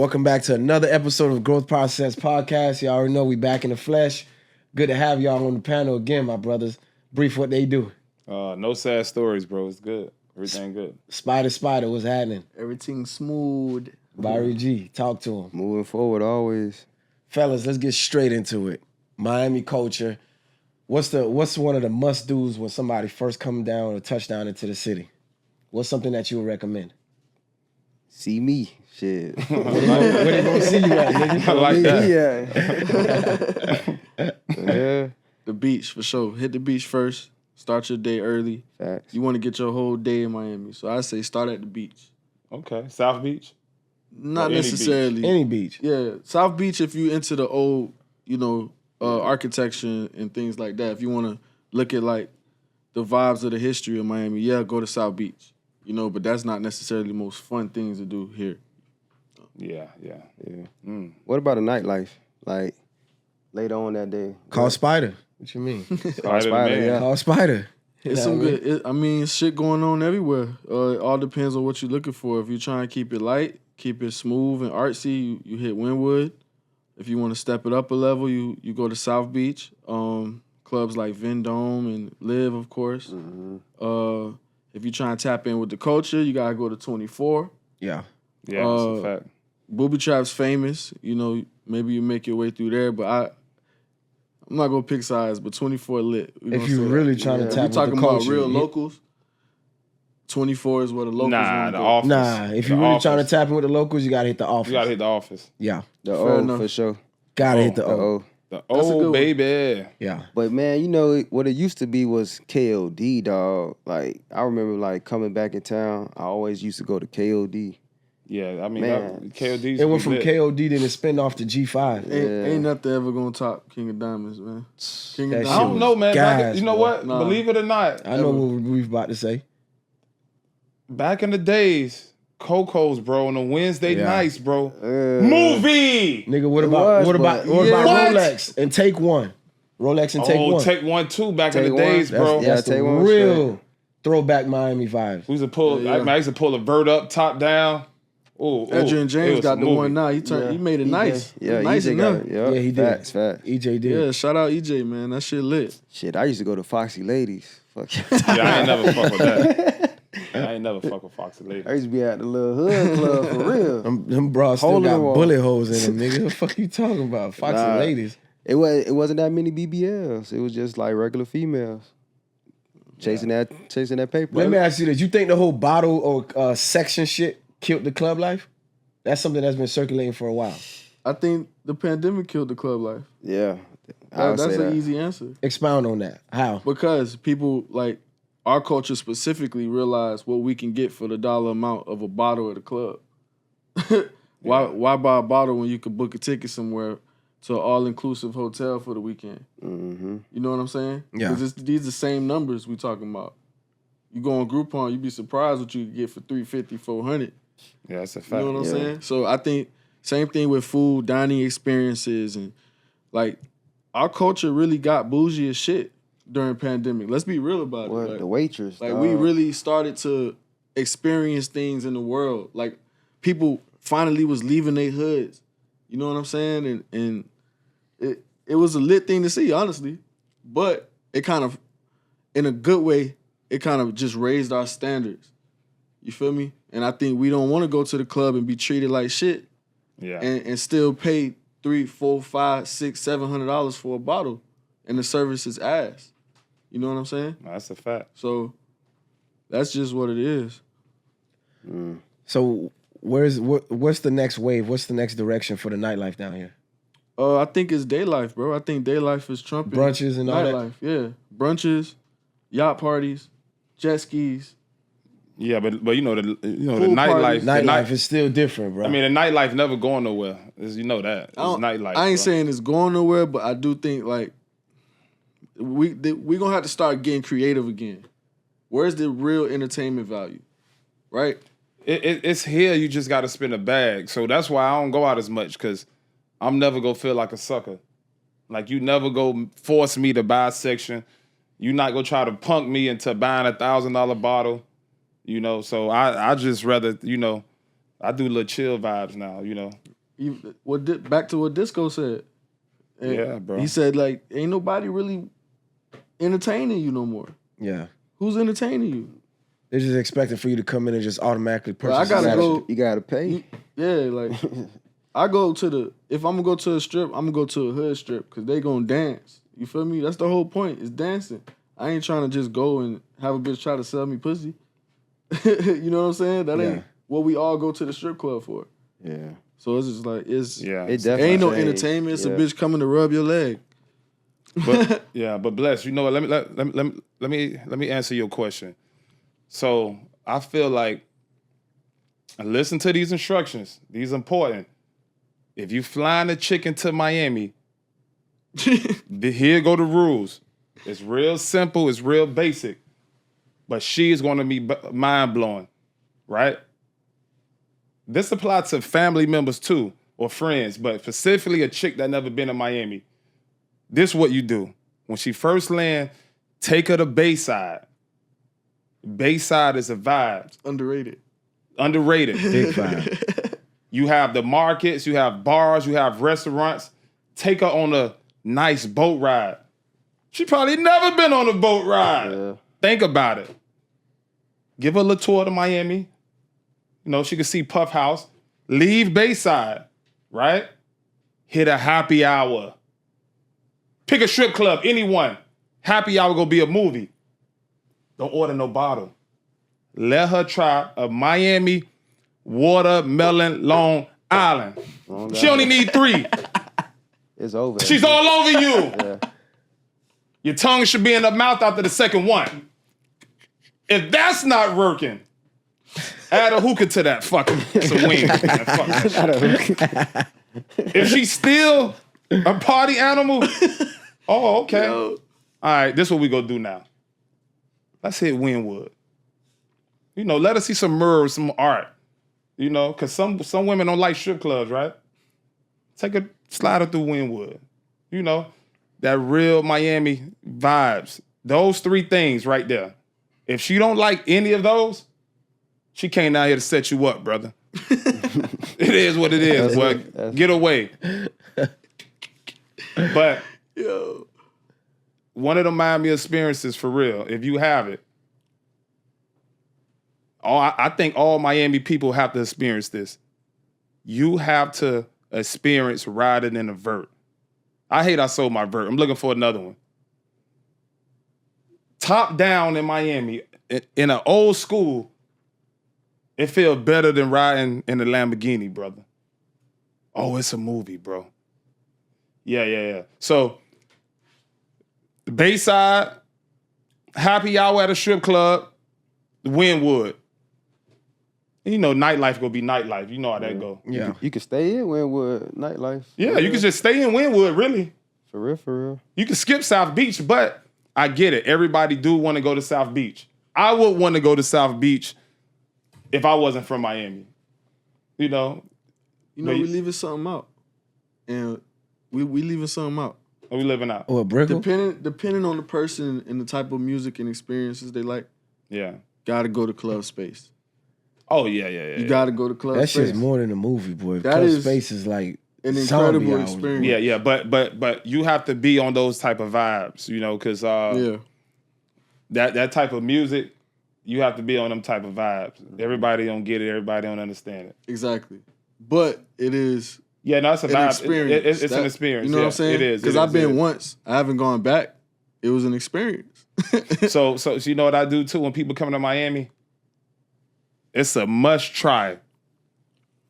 Welcome back to another episode of Growth Process Podcast. Y'all already know we back in the flesh. Good to have y'all on the panel again, my brothers. Brief what they do. No sad stories, bro. It's good. Everything good. Spider, what's happening? Everything smooth. Byrie G, talk to him. Moving forward always. Fellas, let's get straight into it. Miami culture. What's one of the must-dos when somebody first come down or touchdown into the city? What's something that you would recommend? See me. Shit. Where they gonna see you at, nigga? I like that. Yeah. The beach, for sure. Hit the beach first. Start your day early. Facts. You want to get your whole day in Miami. So I say start at the beach. Okay. South Beach? Not Or any necessarily. Any beach. Yeah. South Beach, if you into the old, architecture and things like that. If you want to look at, like, the vibes of the history of Miami, yeah, go to South Beach. But that's not necessarily the most fun things to do here. Yeah. What about the nightlife? Like, later on that day. Call Spider. What you mean? Spider, man. yeah. Call Spider. It's some good. Shit going on everywhere. It all depends on what you're looking for. If you're trying to keep it light, keep it smooth and artsy, you hit Wynwood. If you want to step it up a level, you go to South Beach. Clubs like Vendome and Live, of course. Mm-hmm. If you're trying to tap in with the culture, you gotta go to 24. Yeah. Yeah, that's a fact. Booby Trap's famous. Maybe you make your way through there, but I'm not gonna pick sides, but 24 lit. If you're really trying to tap we talking with the about culture, real locals. 24 is where the locals. Nah, wanna the go. office. Nah, if you're really trying to tap in with the locals, you gotta hit the office. You gotta hit the office. Yeah. The Fair O enough. for sure. Gotta hit The the O. O. The That's a good old one. baby. Yeah. But man, what it used to be was KOD, dog. Like, I remember like coming back in town, I always used to go to KOD. Yeah, I mean, Man. KOD's It went from lit. KOD, then it spin off to G5. Ain't nothing ever gonna top King of Diamonds, man. King That of shit I don't Diamonds. know, man. Gas, You know bro. what? Nah. Believe it or not, I know what we've about to say. back in the days, Coco's, bro, on a Wednesday Yeah. nights, bro. Movie! Nigga, what It about was, what about but- what Yeah. about What? Rolex and Take One? Rolex and Take One. Take one, too, back in Take the One. days, bro. Yeah, That's the Take One, real throwback Miami vibes. We used to pull. Yeah. I used to pull a vert up, top down. Ooh, Adrian it James was got a the movie. one now. He made it nice. Yeah, nice EJ enough. got it. Yep. Yeah, he did. Facts. EJ did. Yeah, shout out EJ, man. That shit lit. Shit, I used to go to Foxy Ladies. Fuck. Yeah, I ain't never fuck with that. I ain't never fuck with Foxy Lady. I used to be at the little hood club for real. Them bras still Hole in the got wall. bullet holes in them, nigga. What the fuck you talking about? Foxy Nah. ladies. It wasn't that many BBLs. It was just like regular females chasing that paper. Let me ask you this. You think the whole bottle or section shit killed the club life? That's something that's been circulating for a while. I think the pandemic killed the club life. Yeah, I would That's say an that. easy answer. Expound on that. How? Because people, like, our culture specifically realize what we can get for the dollar amount of a bottle at a club. Why buy a bottle when you could book a ticket somewhere to an all-inclusive hotel for the weekend? Mm-hmm. You know what I'm saying? Yeah. Because these are the same numbers we talking about. You go on Groupon, you'd be surprised what you could get for $350, $400. Yeah, that's a You fact. know what I'm Yeah. saying? So I think same thing with food, dining experiences, and like our culture really got bougie as shit during pandemic. Let's be real about What it. the waitress? Like dog. we really started to experience things in the world. Like people finally was leaving their hoods. You know what I'm saying? And it was a lit thing to see, honestly. But it kind of, in a good way, it kind of just raised our standards. You feel me? And I think we don't want to go to the club and be treated like shit Yeah. and still pay $300, $400, $500, $600, $700 for a bottle and the service is ass. You know what I'm saying? That's a fact. So that's just what it is. So what's the next wave? What's the next direction for the nightlife down here? I think it's day life, bro. I think day life is trumping Brunches and all that? nightlife. Yeah, brunches, yacht parties, jet skis. Yeah, but the Pool nightlife. parties. Nightlife is still different, bro. I mean, the nightlife never going nowhere. You know that. It's nightlife. I ain't bro. saying it's going nowhere, but I do think like we gonna have to start getting creative again. Where's the real entertainment value, right? It's here. You just got to spend a bag. So that's why I don't go out as much because I'm never gonna feel like a sucker. Like you never go force me to buy a section. You not gonna try to punk me into buying $1,000 bottle. You know, so I just rather, I do little chill vibes now, back to what Disco said. And Yeah, bro. He said like, ain't nobody really entertaining you no more. Yeah. Who's entertaining you? They're just expecting for you to come in and just automatically purchase. Well, I gotta go. You gotta pay. Like I go to if I'm gonna go to a strip, I'm gonna go to a hood strip because they gonna dance. You feel me? That's the whole point. It's dancing. I ain't trying to just go and have a bitch try to sell me pussy. You know what I'm saying? That ain't what we all go to the strip club for. Yeah. So it's just like It definitely ain't no changed. entertainment. It's a Yeah. bitch coming to rub your leg. But but bless. You know what? Let me answer your question. So I feel like listen to these instructions. These are important. If you flying a chicken to Miami, here go the rules. It's real simple. It's real basic. But she's going to be mind blowing, right? This applies to family members too, or friends, but specifically a chick that never been to Miami. This is what you do. When she first land, take her to Bayside. Bayside is a vibe. Underrated. Big vibe. You have the markets, you have bars, you have restaurants. Take her on a nice boat ride. She probably never been on a boat ride. Yeah. Think about it. Give her a little tour to Miami. You know, she can see Puff House. Leave Bayside, right? Hit a happy hour. Pick a strip club, anyone. Happy hour gonna be a movie. Don't order no bottle. Let her try a Miami watermelon Long Island. She only need 3. It's over. She's all over you. Yeah. Your tongue should be in the mouth after the second one. If that's not working, add a hookah to that fucking wing. Man, fuck that shit. If she's still a party animal, oh, okay. All right, this is what we gonna do now. Let's hit Wynwood. You know, let us see some murder, some art. You know, because some women don't like strip clubs, right? Take a slider through Wynwood. You know, that real Miami vibes. Those 3 things right there. If she don't like any of those, she came down here to set you up, brother. It is what it is, boy. Get away. But one of the Miami experiences for real, if you have it, I think all Miami people have to experience this. You have to experience riding in a vert. I hate I sold my vert. I'm looking for another one. Top down in Miami, in an old school, it feels better than riding in a Lamborghini, brother. Oh, it's a movie, bro. Yeah. So, Bayside, happy hour at a strip club, Wynwood. And you know, nightlife gonna be nightlife. You know how that go. Yeah. You can stay in Wynwood nightlife. Yeah, you can just stay in Wynwood, really. For real. You can skip South Beach, but I get it. Everybody do want to go to South Beach. I would want to go to South Beach if I wasn't from Miami. You know? You know, we leaving something out. And we leaving something out. Are we living out? Or a Brickle? Depending on the person and the type of music and experiences they like, Yeah. gotta go to club space. Oh, yeah. You gotta go to club That space. shit's more than a movie, boy. That Club is Space is like an zombie incredible hours, experience. Yeah. But you have to be on those type of vibes, you know, because that type of music, you have to be on them type of vibes. Everybody don't get it. Everybody don't understand it. Exactly. But it is Yeah, no, it's a an vibe. experience. It's an experience. You know what I'm saying? It is. Because I've been once. I haven't gone back. It was an experience. So you know what I do too when people come to Miami? It's a must try.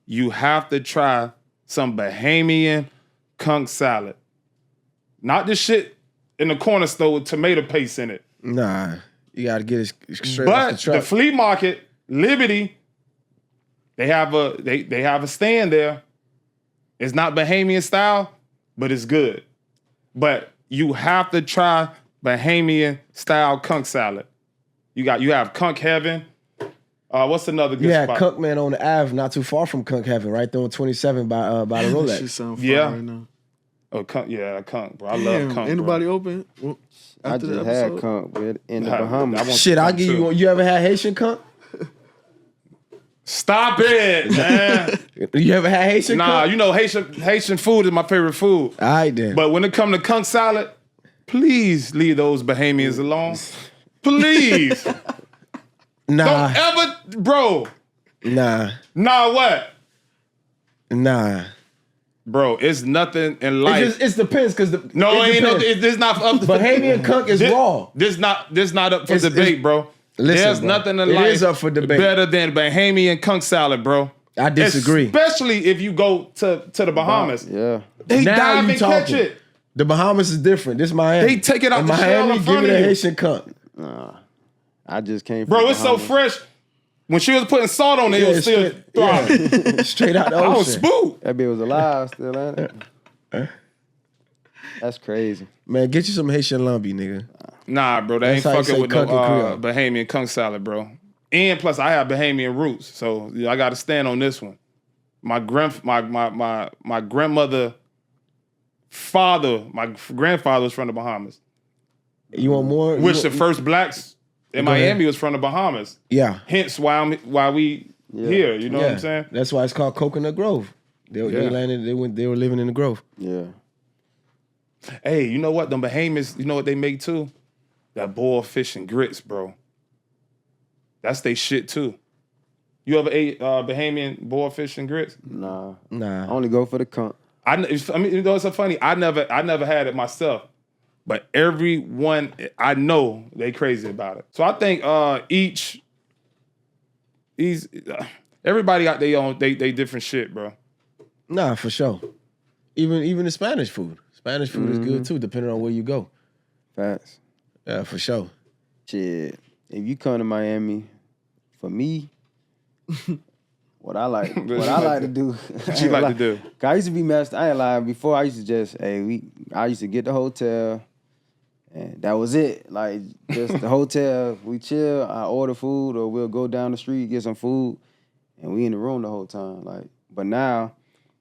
You have to try some Bahamian conch salad. Not this shit in the corner store with tomato paste in it. Nah, you gotta get it straight off the But truck. the flea market, Liberty, they have a stand there. It's not Bahamian style, but it's good. But you have to try Bahamian style conch salad. You have Conch Heaven. What's another good You had spot? Kunk Man on the Ave, not too far from Kunk Heaven, right there on 27 by the That shit Rolex. sound fun Yeah. right now. Oh, Conch, yeah, Conch, bro. I love Damn, Conch. anybody bro. open? Well, I after just the had episode? conch in the I Bahamas. want Shit, I'll Conch give you too. one. You ever had Haitian Kunk? Stop it, man. You ever had Haitian Nah, cook? you know Haitian food is my favorite food. All right then. But when it comes to conch salad, please leave those Bahamians alone. Please. nah, Don't ever, bro. nah, Nah, what? nah. Bro, it's nothing in life. It depends because No, it ain't no. This not up. Bahamian cook is raw. This not up for It's- debate, bro. Listen, There's bro. nothing in It life is up for debate. better than Bahamian conch salad, bro. I disagree. Especially if you go to the Bahamas. Yeah. They Now dive you and catch talking. it. The Bahamas is different. This Miami. They take it out in the shell Miami, in front give of it a you. Haitian cook. I just came from Bro, it's so Bahamas. fresh. When she was putting salt on it, it was still thriving. yeah. Straight out the I was ocean. spooked. That bitch was alive still, ain't it? That's crazy. Man, get you some Haitian lumpy, nigga. Nah, bro, they ain't That's how you fucking say with no conch and Creole. Bahamian conch salad, bro. And plus, I have Bahamian roots, so I got to stand on this one. My grandmother, my grandfather was from the Bahamas, You want more? which the first blacks in Go ahead. Miami was from the Bahamas. Yeah. Hence why we here. You know what I'm saying? That's why it's called Coconut Grove. They Yeah. landed. They were living in the Grove. Yeah. Hey, you know what? Them Bahamians, you know what they make too? That boiled fish and grits, bro. That's they shit too. You ever ate Bahamian boiled fish and grits? Nah. Nah. I only go for the cunt. I mean, you know, it's so funny. I never had it myself, but everyone I know they crazy about it. So I think everybody got their own they different shit, bro. Nah, for sure. Even the Spanish food. Spanish food is good too, depending on where you go. Facts. Yeah, for sure. Shit. If you come to Miami, for me, what I like to do. What you like to do? 'Cause I used to be messed. I ain't lying. Before I used to just, I used to get the hotel, and that was it. Like just the hotel. We chill. I order food, or we'll go down the street get some food, and we in the room the whole time. Like, but now.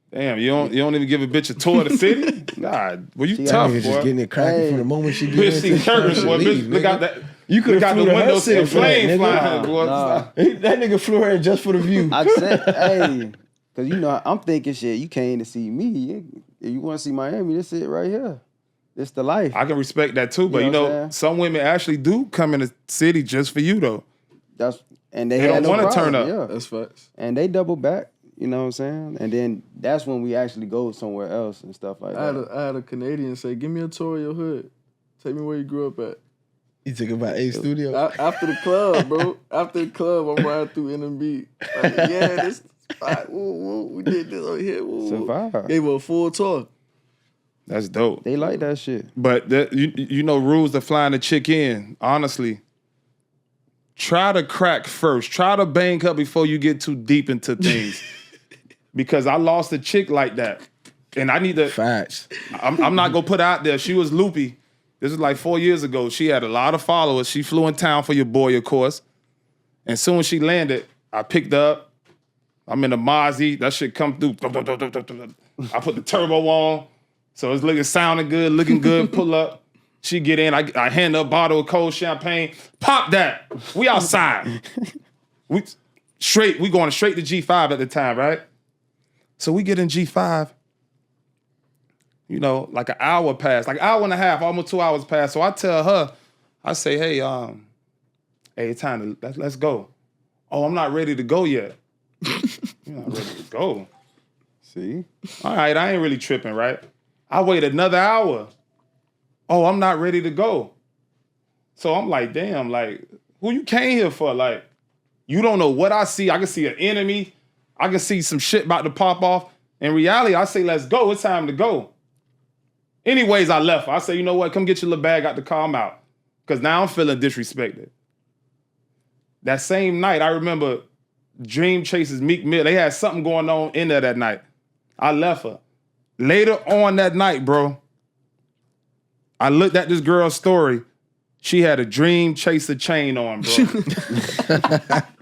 Damn, you don't even give a bitch a tour of the city? God, well, you tough, Nigga boy. just getting it cracking Hey. from the moment she Bitch, gets see curtains, boy. Bitch, look out that. You could look have out the flew to her windows city and for that, flame nigga. flying, boy. Nah. That nigga flew her in just for the view. I said, hey, because you know, I'm thinking shit, you came to see me. If you want to see Miami, this it right here. It's the life. I can respect that too, but You you know know, what I'm saying? some women actually do come in the city just for you, though. And They had don't no wanna problem, turn up. Yeah. That's facts. And they double back, you know what I'm saying? And then that's when we actually go somewhere else and stuff like that. I had a Canadian say, "Give me a tour of your hood. Take me where you grew up at." You think about A Studio? After the club, bro. After the club, I'm riding through NMB. Like, yeah, this spot. Woo, woo, we did this over here. Woo, woo. Survive. Gave her a full tour. That's dope. They like that shit. But you know, rules to flying the chick in. Honestly, try to crack first. Try to bank up before you get too deep into things. Because I lost a chick like that, and I need to. Facts. I'm not gonna put out there. She was loopy. This was like 4 years ago. She had a lot of followers. She flew in town for your boy, of course. And soon as she landed, I picked her up. I'm in the Mozzie. That shit come through. I put the turbo on. So it's sounding good, looking good. Pull up. She get in. I hand her a bottle of cold champagne. Pop that. We outside. We going straight to G5 at the time, right? So we get in G5. You know, like an hour passed, like an hour and a half, almost 2 hours passed. So I tell her, I say, hey, it's time to let's go. Oh, I'm not ready to go yet. You're not ready to go. See? All right, I ain't really tripping, right? I wait another hour. Oh, I'm not ready to go. So I'm like, damn, like, who you came here for? Like, you don't know what I see. I can see an enemy. I can see some shit about to pop off. In reality, I say, let's go. It's time to go. Anyways, I left her. I said, you know what? Come get your little bag out the car. I'm out. Because now I'm feeling disrespected. That same night, I remember Dream Chasers, Meek Mill. They had something going on in there that night. I left her. Later on that night, bro, I looked at this girl's story. She had a Dream Chaser chain on, bro.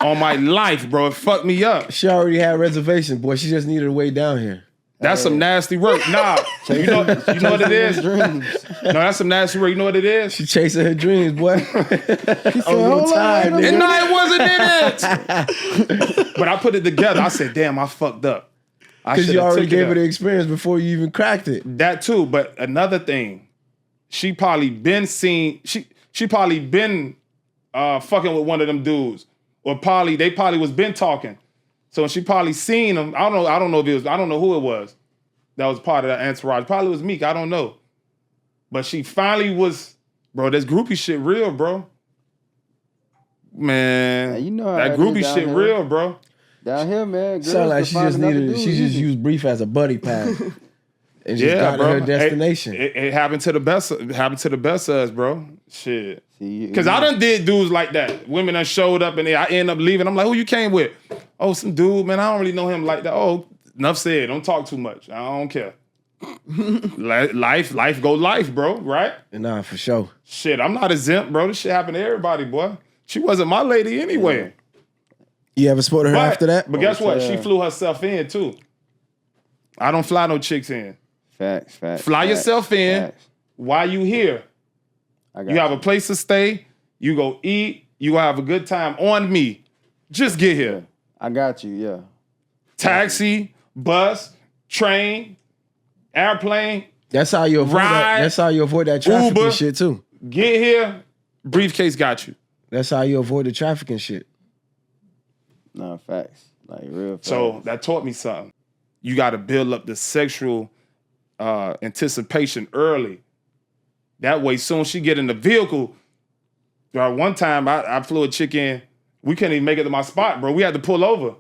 On my life, bro. It fucked me up. She already had reservations, boy. She just needed a way down here. That's some nasty work. Nah, you know what it is? No, that's some nasty work. You know what it is? She chasing her dreams, boy. "Hold on, wait a And no, it wasn't in it. But I put it together. I said, damn, I fucked up. Because you already gave her the experience before you even cracked it. That too. But another thing, she probably been seen, she probably been fucking with one of them dudes. Or they probably was been talking. So she probably seen him. I don't know who it was that was part of that entourage. Probably was Meek. I don't know. But she finally was, bro, this groupie shit real, bro. Man, Yeah, you know how that it groupie is down shit here. real, bro. Down here, man. Girls Sound like can find another dude she just easy. used Brief as a buddy pad. And just got to bro. her destination. It happened to the best. It happened to the best of us, bro. Shit. See, Because I done did dudes like that. Women done showed up and I end up leaving. I'm like, who you came with? Oh, some dude, man. I don't really know him like that. Oh, enough said. Don't talk too much. I don't care. life go life, bro. Right? Nah, for sure. Shit, I'm not exempt, bro. This shit happened to everybody, boy. She wasn't my lady anyway. You ever spotted her after that? But guess what? yeah. She flew herself in too. I don't fly no chicks in. Facts. Fly facts, yourself in. facts. While you here, I got you have a place to stay. You go eat. You gonna have a good time on me. Just get here. I got you. Yeah. Taxi, bus, train, airplane. That's how you avoid Ride, that. That's how you avoid that trafficking Uber. shit too. Get here. Briefcase got you. That's how you avoid the trafficking shit. No, facts. Like real facts. So that taught me something. You got to build up the sexual anticipation early. That way, soon she get in the vehicle. One time I flew a chick in. We couldn't even make it to my spot, bro. We had to pull over.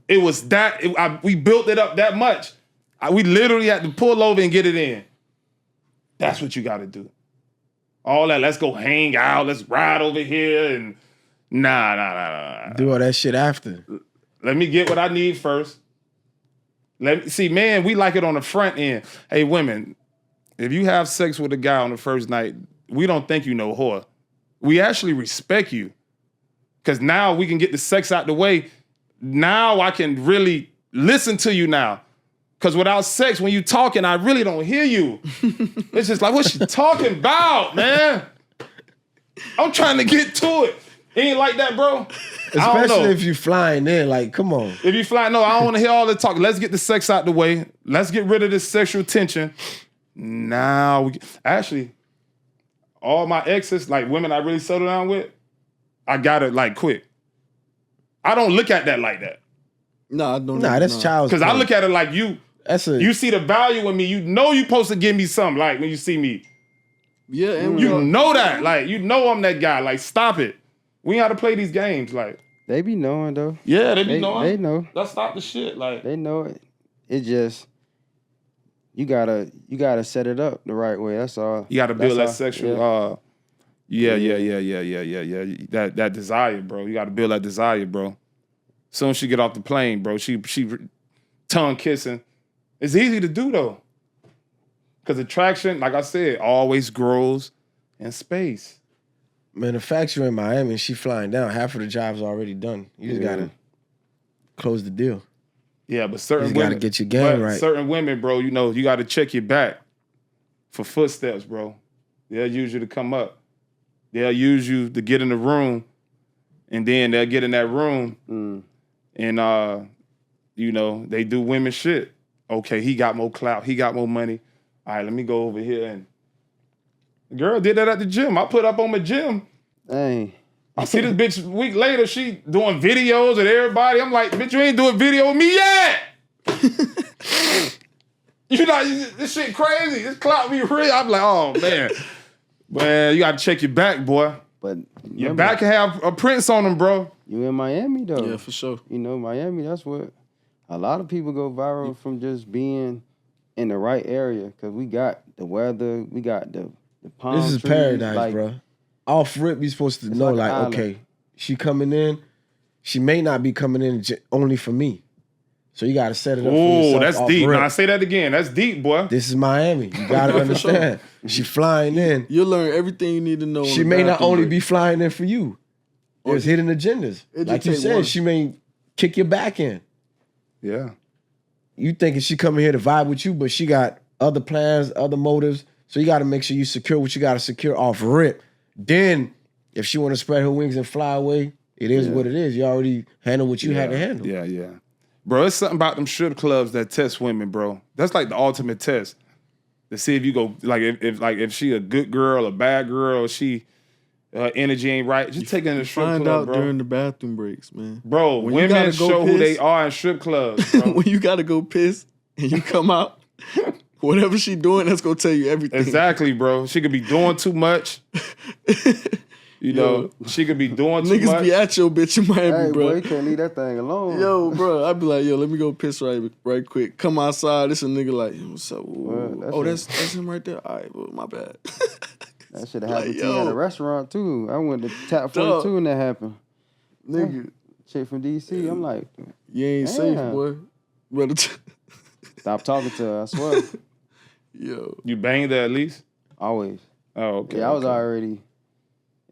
It was that. We built it up that much. We literally had to pull over and get it in. That's what you got to do. All that. Let's go hang out. Let's ride over here and nah. Do all that shit after. Let me get what I need first. See, man, we like it on the front end. Hey, women, if you have sex with a guy on the first night, we don't think you no whore. We actually respect you. Because now we can get the sex out the way. Now I can really listen to you now. Because without sex, when you talking, I really don't hear you. It's just like, what's she talking about, man? I'm trying to get to it. Ain't like that, bro. I don't know. Especially if you flying in, like, come on. If you fly, no, I don't want to hear all the talk. Let's get the sex out the way. Let's get rid of this sexual tension. Now, actually, all my exes, like women I really settled down with, I got it like quick. I don't look at that like that. Nah, I don't. Nah, that's child's Because I play. look at it like you see the value in me. You know you supposed to give me something, like when you see me. Yeah, and You know that. Like, you know I'm that guy. Like, stop it. We ain't how to play these games. Like, They be knowing though. yeah, they be knowing. They know. Let's stop the shit. Like, They know it. It just you gotta set it up the right way. That's all. you got to build that That's all. sexual. Yeah. That desire, bro. You got to build that desire, bro. Soon as she get off the plane, bro, she tongue kissing. It's easy to do though, because attraction, like I said, always grows in space. Man, the fact you're in Miami and she flying down, half of the job's already done. You just gotta close the deal. Yeah, but certain You women gotta get your game right. Certain women, bro, you know, you got to check your back for footsteps, bro. They'll use you to come up. They'll use you to get in the room, and then they'll get in that room, and you know, they do women shit. Okay, he got more clout, he got more money. All right, let me go over here. And the girl did that at the gym. I put up on my gym. Dang. I see this bitch a week later, she doing videos with everybody. I'm like, bitch, you ain't doing video with me yet. You know, this shit crazy. This clout be real. I'm like, oh, man. Man, you got to check your back, boy. But Your remember, back can have a prints on them, bro. You in Miami though. yeah, for sure. You know, Miami, that's what a lot of people go viral from, just being in the right area. Because we got the weather, we got the palm This is trees, paradise, like, bro. Off rip, you supposed to know, like an like, island. okay, she coming in. She may not be coming in only for me. So you gotta set it up for Oh, yourself. that's off deep. rip. Now, I say that again. That's deep, boy. This is Miami. You gotta understand. She flying in. You'll learn everything you need to know. She may not only be flying in for you. There's hidden agendas. It just Like you take said, one. she may kick your back in. Yeah. you thinking she coming here to vibe with you, but she got other plans, other motives. So you got to make sure you secure what you got to secure off rip. Then, if she want to spread her wings and fly away, it is what it is. You already handle what you had to handle. Yeah. Bro, it's something about them strip clubs that test women, bro. That's like the ultimate test. To see if you go, like, if she a good girl, a bad girl, she energy ain't right. Just take her in the strip Find club, out bro. during the bathroom breaks, man. Bro, When you women gotta go show who piss- they are in strip clubs, bro. When you gotta go piss and you come out, whatever she doing, that's gonna tell you everything. Exactly, bro. She could be doing too much. You know, she could be doing too Niggas much. be at your bitch in Miami, Hey, bro. boy, you can't leave that thing alone. Yo, bro, I'd be like, yo, let me go piss right quick. Come outside. This a nigga like, yo, what's up? Well, That's him right there. All right, well, my bad. That should have happened Like, to me at yo. a restaurant too. I went to Tap 42 Dog. and that happened. Nigga, Chick from DC. I'm like, you ain't safe, Damn. boy. Brother, stop talking to her. I swear. You banged her at least? Always. Oh, okay. Yeah, I was okay. already.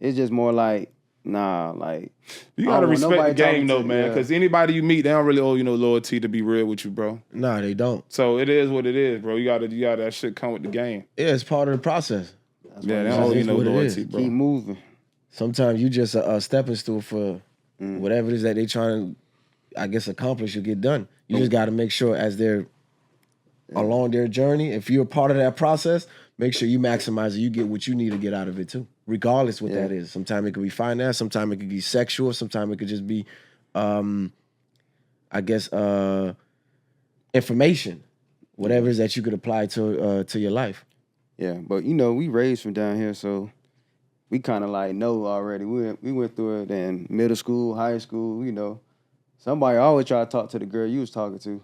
It's just more like, nah, like. You I gotta don't want respect the nobody game talking though, to- man. yeah. Because anybody you meet, they don't really owe you no loyalty, to be real with you, bro. Nah, they don't. So it is what it is, bro. You gotta that shit come with the game. Yeah, it's part of the process. Yeah, they it don't owe you is no what it loyalty, is. bro. Keep moving. Sometimes you just a stepping stool for whatever it is that they trying to, I guess, accomplish or get done. You just got to make sure as they're along their journey, if you're a part of that process, make sure you maximize it. You get what you need to get out of it too, regardless what that is. Sometimes it could be finance, sometimes it could be sexual, sometimes it could just be, I guess, information, whatever it is that you could apply to your life. Yeah, but you know, we raised from down here, so we kind of like know already. We went through it in middle school, high school, you know. Somebody always try to talk to the girl you was talking to.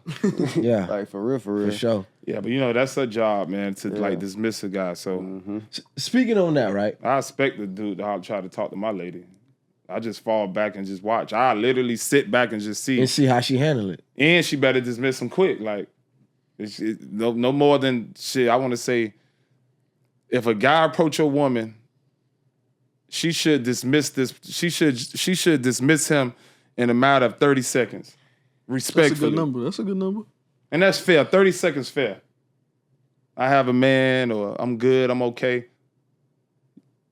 Yeah. Like for real. For sure. Yeah, but you know, that's her job, man, to like dismiss a guy. So Speaking on that, right? I expect the dude to try to talk to my lady. I just fall back and just watch. I literally sit back and just see. And see how she handle it. And she better dismiss him quick. Like, no more than shit. I want to say, if a guy approach a woman, she should dismiss this. She should dismiss him in a matter of 30 seconds. Respectfully. That's a good number. And that's fair. 30 seconds fair. I have a man, or I'm good, I'm okay.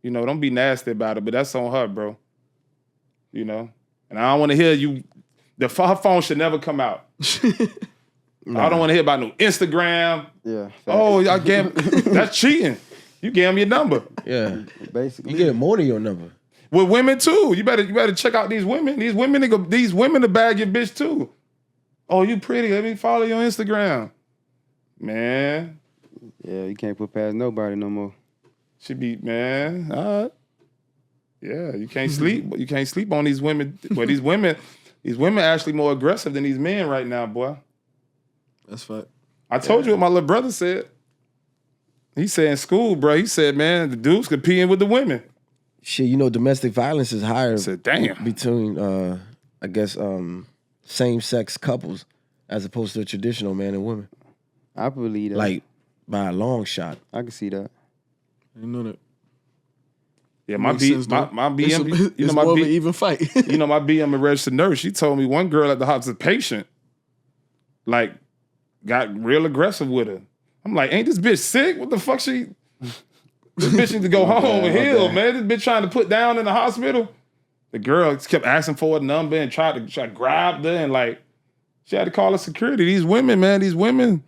You know, don't be nasty about it, but that's on her, bro. You know? And I don't want to hear you. Her phone should never come out. I don't want to hear about no Instagram. Yeah. Facts. Oh, y'all gave that's cheating. You gave him your number. Yeah. Basically. You get more than your number. With women too. You better check out these women. These women to bag your bitch too. Oh, you pretty. Let me follow you on Instagram. Man. Yeah, you can't put past nobody no more. She be, man. All right. Yeah, you can't sleep. You can't sleep on these women. But these women actually more aggressive than these men right now, boy. That's fact. I told you what my little brother said. He said in school, bro, he said, man, the dudes competing with the women. Shit, you know, domestic violence is higher I said, damn. between, I guess, same-sex couples as opposed to a traditional man and woman. I believe that. Like, by a long shot. I can see that. I didn't know that. Yeah, my Makes sense, though. BM, It's you know, more my of an B, even fight. you know, my BM a registered nurse. She told me one girl at the hospital, patient, like, got real aggressive with her. I'm like, ain't this bitch sick? What the fuck she? This bitch need to go home and heal, man. This bitch trying to put down in the hospital. The girl kept asking for a number and tried to grab her, and like, she had to call her security. These women, man, these women.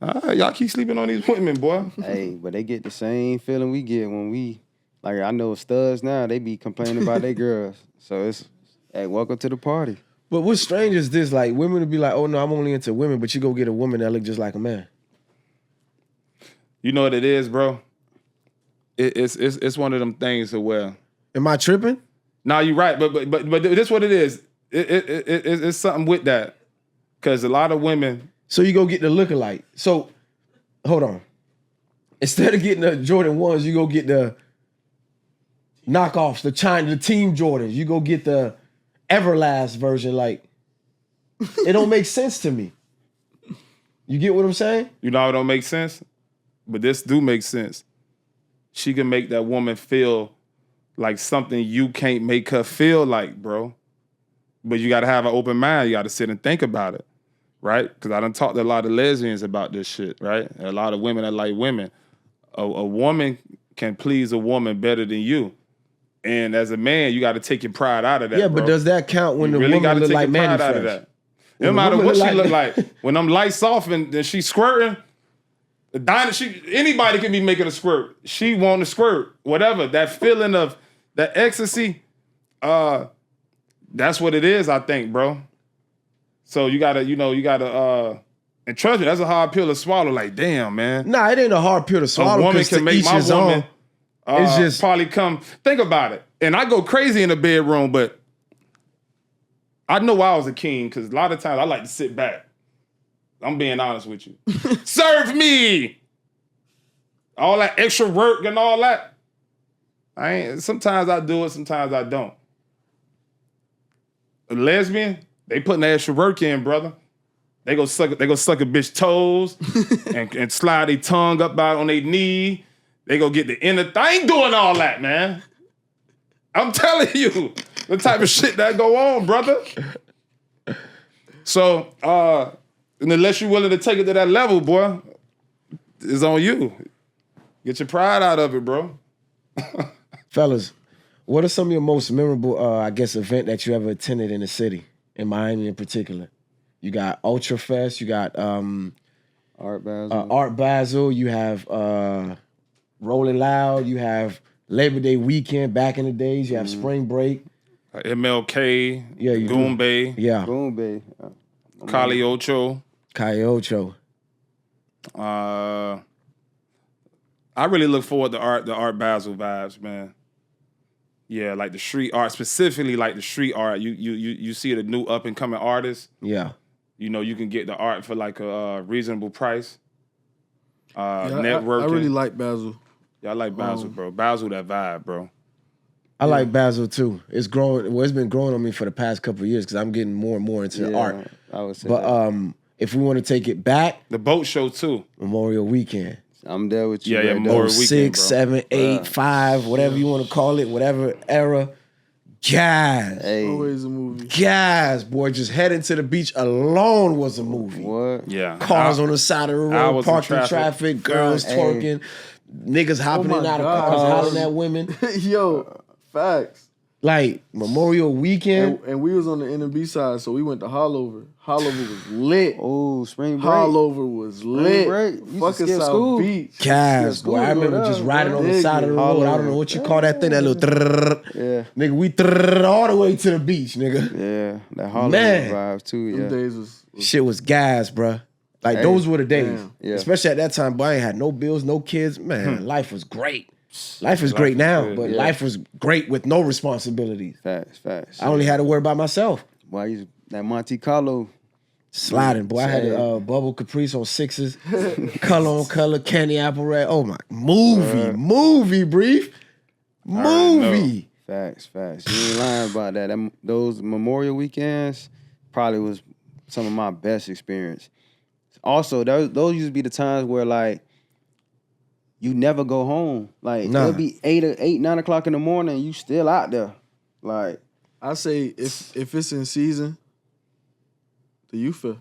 Y'all keep sleeping on these women, boy. Hey, but they get the same feeling we get when we, like, I know studs now, they be complaining about their girls. So it's, hey, welcome to the party. But what's strange is this, like, women would be like, oh, no, I'm only into women, but you go get a woman that look just like a man. You know what it is, bro? It's one of them things to where. Am I tripping? Nah, you're right, but this what it is. It's something with that, because a lot of women. So you go get the lookalike. So, hold on. Instead of getting the Jordan 1s, you go get the knockoffs, the Team Jordans. You go get the Everlast version. Like, it don't make sense to me. You get what I'm saying? You know it don't make sense, but this do make sense. She can make that woman feel like something you can't make her feel like, bro. But you got to have an open mind. You got to sit and think about it. right? Because I done talked to a lot of lesbians about this shit, right? A lot of women that like women. A woman can please a woman better than you. And as a man, you got to take your pride out of that, Yeah, bro. but does that count when You the really woman gotta look take like your Manny pride out of Fresh? that. No matter woman what look she like- look like. When them lights off and she's squirting, anybody can be making a squirt. She want to squirt. Whatever. That feeling of that ecstasy, that's what it is, I think, bro. So you gotta, and trust me, that's a hard pill to swallow. Like, damn, man. Nah, it ain't a hard pill to swallow. A woman 'Cause can to make each my his woman own. It's just probably come. Think about it. And I go crazy in the bedroom, but I know I was a king because a lot of times I like to sit back. I'm being honest with you. Serve me. All that extra work and all that. Sometimes I do it, sometimes I don't. A lesbian, they putting the extra work in, brother. They go suck a bitch toes and slide their tongue up out on their knee. They go get the inner. I ain't doing all that, man. I'm telling you the type of shit that go on, brother. So, and unless you're willing to take it to that level, boy, it's on you. Get your pride out of it, bro. fellas, what are some of your most memorable, event that you ever attended in the city, in Miami in particular? You got Ultra Fest, you got Art Basel. Art Basel, you have Rolling Loud, you have Labor Day weekend back in the days, you have Spring Break. MLK, Yeah, you do. Goombay, Yeah, Boom Bay. Cali Ocho. Coyocho. I really look forward to the Art Basel vibes, man. Yeah, like the street art, specifically like the street art. You see the new up and coming artists. Yeah. You know, you can get the art for like a reasonable price. Yeah, Networking. I really like Basil. Yeah, I like Basel, bro. Basel, that vibe, bro. I like Basel too. It's growing. Well, it's been growing on me for the past couple of years because I'm getting more and more into the art. I would say But that. if we want to take it back, The boat show too. Memorial Weekend. I'm there with you. Yeah, yeah, right more there. weekend, 06, bro. 7, 8, 5, whatever you want to call it, whatever era. Guys. Hey, Always a movie. Guys, boy, just heading to the beach alone was a movie. what? Yeah. Cars on the side of the road, hours in parked in traffic. traffic, girls Hey. twerking, niggas hopping my in and out of God. cars, hollering at women. Yo, facts. Like Memorial Weekend. And we was on the NB side, so we went to Hollover. Hollover was lit. Oh, spring break. Hollover was lit. break. You used to Fucking skip South school. Beach. Guys, boy, I school, remember go just down, riding bro. on the side of the road. I don't know what you call that thing, that little trrrr. Yeah. Nigga, we trrrr all the way to the beach, nigga. Yeah, that Hollywood Man. vibe too. Them Yeah. days was Shit was gas, bruh. Like, Hey, those were the days. damn. Yeah. Especially at that time, boy, I ain't had no bills, no kids. Man, life was great. Life is great was now, good, but yeah. life was great with no responsibilities. Facts. I only had to worry about myself. Boy, I used that Monte Carlo. Sliding, boy. I had Sad. the bubble caprice on 6s, color on color, candy apple red. Oh my, movie, brief. Movie. Facts. You ain't lying about that. Those Memorial weekends probably was some of my best experience. Also, those used to be the times where like you never go home. Like Nah. it'll be 9 o'clock in the morning, you still out there. Like I say if it's in season, the youth fair.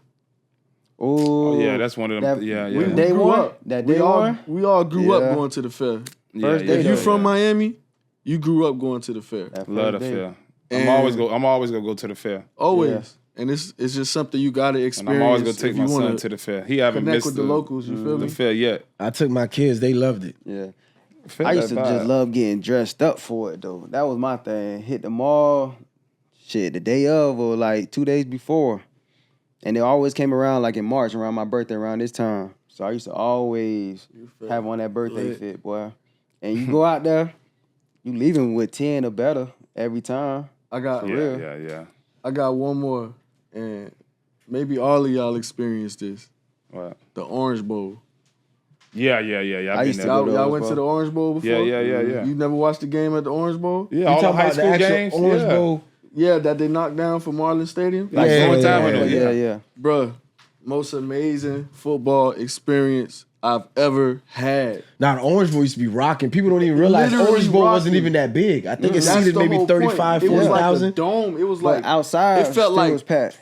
oh yeah, that's one of them. Yeah. We Day grew one? up. That we day all one? we all grew Yeah. up going to the fair. First day If you though. from Miami, you grew up going to the fair. that Love the first day. fair. And- I'm always gonna go to the fair. Always. Yeah. And it's just something you gotta And experience. I'm always gonna take if my you son wanna to the fair. He haven't connect missed with the locals, you feel the me? fair yet. I took my kids. They loved it. Yeah. Feel I used to that just vibe. love getting dressed up for it though. That was my thing. Hit the mall, shit, the day of or like 2 days before. And they always came around like in March, around my birthday, around this time. So I used to always have on that birthday Lit. fit, boy. And you go out there, you leaving with 10 or better every time. I got real. Yeah. I got one more, and maybe all of y'all experienced this. What? The Orange Bowl. Yeah. I've I been used to there. go to Y'all those, went bro. to the Orange Bowl before? Yeah. You never watched the game at the Orange Bowl? Yeah, You all the talking high about the school actual games. Orange yeah. Bowl? Yeah, that they knocked down for Marlin Stadium? Like Yeah, North yeah, Avenue. Yeah. Bruh, most amazing football experience I've ever had. Now, the Orange Bowl used to be rocking. People don't even realize Literally Orange Bowl wasn't rocking. even that big. I think it That's seated the maybe whole 35, point. It was like a 40,000. dome. It was But like outside, it felt still like was packed.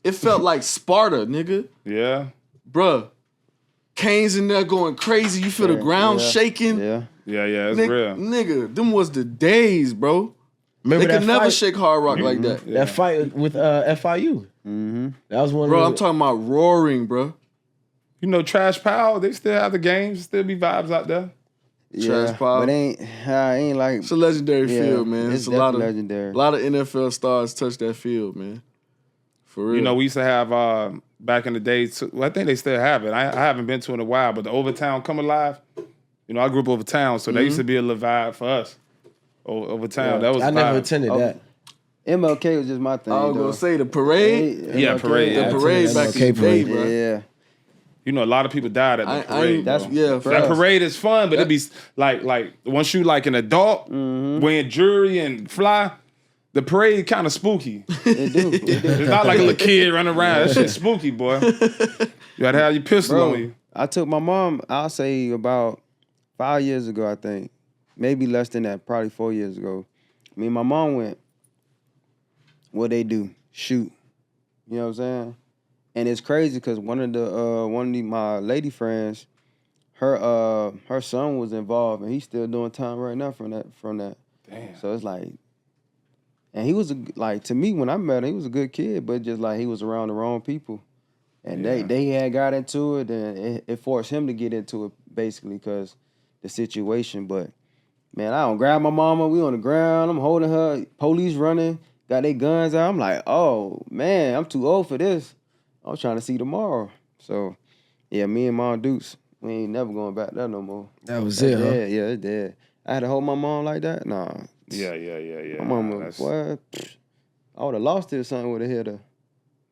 it felt like Sparta, nigga. Yeah. Bruh. Kane's in there going crazy. You feel the ground shaking. Yeah. Yeah, it's real. Nigga, them was the days, bro. Remember They that could never fight? shake Hard Rock like that. That fight with FIU. Mm-hmm. That was one Bro, of I'm the... talking about roaring, bro. You know, Trash Pal, they still have the games, still be vibes out there. Trash pile. But ain't like It's a legendary field, man. It's a lot of legendary. A lot of NFL stars touch that field, man. For real. You know, we used to have back in the day. Well, I think they still have it. I haven't been to it in a while, but the Overtown Come Alive. You know, I grew up Overtown, so that used to be a little vibe for us. Overtown, that was. I a never vibe. attended that. MLK was just my thing. I was gonna say the parade. Yeah, parade. The parade back in the day, bro. Yeah. You know, a lot of people died at the parade. That's bro. for That us. parade is fun, but it'd be like once you like an adult wearing jewelry and fly, the parade kind of spooky. It do. It's not like a little kid running around. That shit's spooky, boy. You gotta have your pistol on you. I took my mom, I'll say about 5 years ago, I think. Maybe less than that, probably 4 years ago. Me and my mom went. What they do? Shoot. You know what I'm saying? And it's crazy because one of my lady friends, her son was involved and he's still doing time right now from that. Damn. So it's like, and he was to me when I met him, he was a good kid, but just like he was around the wrong people. And they had got into it, and it forced him to get into it basically because the situation. But man, I don't grab my mama. We on the ground. I'm holding her. Police running. Got their guns out. I'm like, oh man, I'm too old for this. I was trying to see tomorrow. So yeah, me and Mom Dukes, we ain't never going back there no more. That was it, huh? Yeah, it's dead. I had to hold my mom like that. Nah. Yeah. My mama, boy, I would have lost it or something. Would have hit her.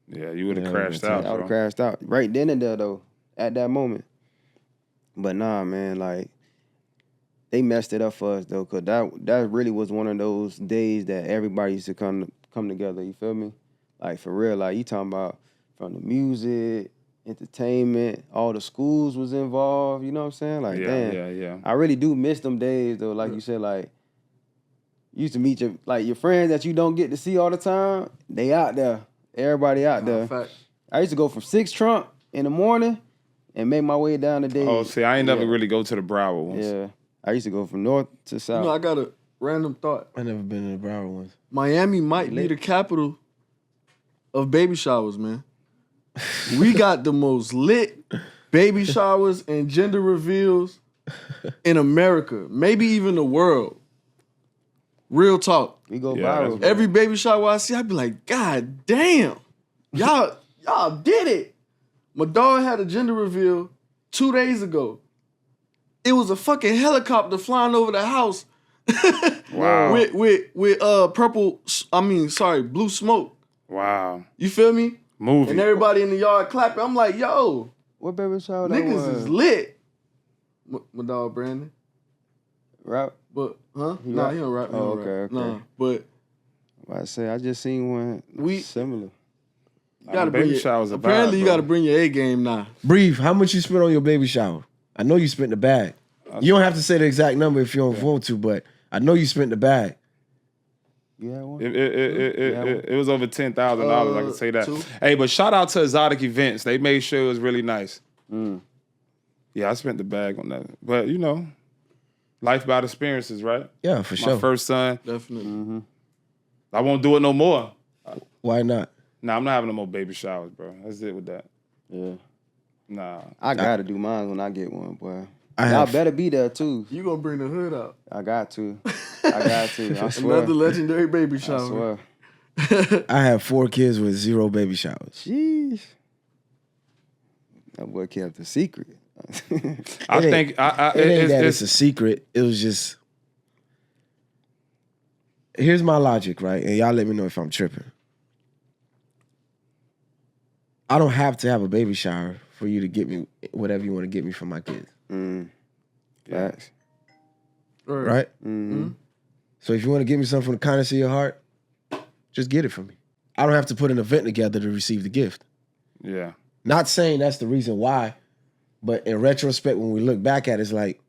Yeah, you would have crashed out. I would have crashed out right then and there though, at that moment. But nah, man, like they messed it up for us though, cause that really was one of those days that everybody used to come together. You feel me? Like for real, like you talking about from the music, entertainment, all the schools was involved. You know what I'm saying? Like damn, yeah. I really do miss them days though. Like you said, like you used to meet your friends that you don't get to see all the time. They out there. Everybody out there. Fact. I used to go from 6 Trump in the morning and make my way down the day. Oh, see, I ain't never really go to the Broward ones. Yeah. I used to go from north to south. You know, I got a random thought. I never been in the Broward ones. Miami might be the capital of baby showers, man. We got the most lit baby showers and gender reveals in America, maybe even the world. Real talk. We go Yeah, viral. that's Every baby shower I see, I be like, God damn, y'all did it. My dog had a gender reveal 2 days ago. It was a fucking helicopter flying over the house. Wow. with blue smoke. Wow. You feel me? Movie. And everybody in the yard clapping. I'm like, yo, What baby shower that niggas was? is lit. My dog Brandon. Rap? But, huh? He Nah, rap? he don't rap. He Oh, don't okay, rap. okay. Nah, but I say I just seen one similar. you gotta baby bring showers a vibe, apparently you bro. gotta bring your A game now. Breathe. How much you spent on your baby shower? I know you spent the bag. You don't have to say the exact number if you don't want to, but I know you spent the bag. You had one? It was over $10,000. I can say that. 2. Hey, but shout out to Exotic Events. They made sure it was really nice. Yeah, I spent the bag on that. But you know, life about experiences, right? Yeah, for My sure. first son. Definitely. I won't do it no more. Why not? Nah, I'm not having no more baby showers, bro. That's it with that. Yeah. Nah. I gotta do mine when I get one, boy. I Y'all have- better be there too. You gonna bring the hood out. I got to. I swear. Another legendary baby I shower. swear. I have 4 kids with 0 baby showers. Jeez. That boy kept the secret. I think It ain't that it's a secret. It was just. Here's my logic, right? And y'all let me know if I'm tripping. I don't have to have a baby shower for you to get me whatever you want to get me from my kids. Facts. Right? Mm-hmm. So if you want to give me something from the kindness of your heart, just get it from me. I don't have to put an event together to receive the gift. Yeah. Not saying that's the reason why, but in retrospect, when we look back at it, it's like,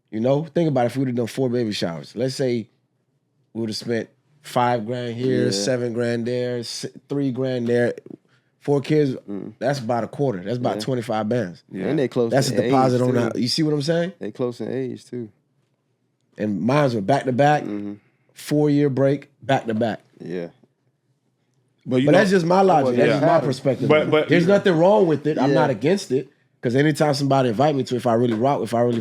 you know, think about if we would have done 4 baby showers. Let's say we would have spent 5 grand here, Yeah. 7 grand there, 3 grand there. 4 kids, that's about a quarter. That's about 25 bands. Yeah. And they close That's to a deposit age, on too. that. You see what I'm saying? They close in age too. And mine were back to back, 4-year break, back to back. Yeah. But But that's just my logic. That's yeah. just my perspective. But- there's nothing wrong with it. I'm Yeah. not against it. Because anytime somebody invite me to, if I really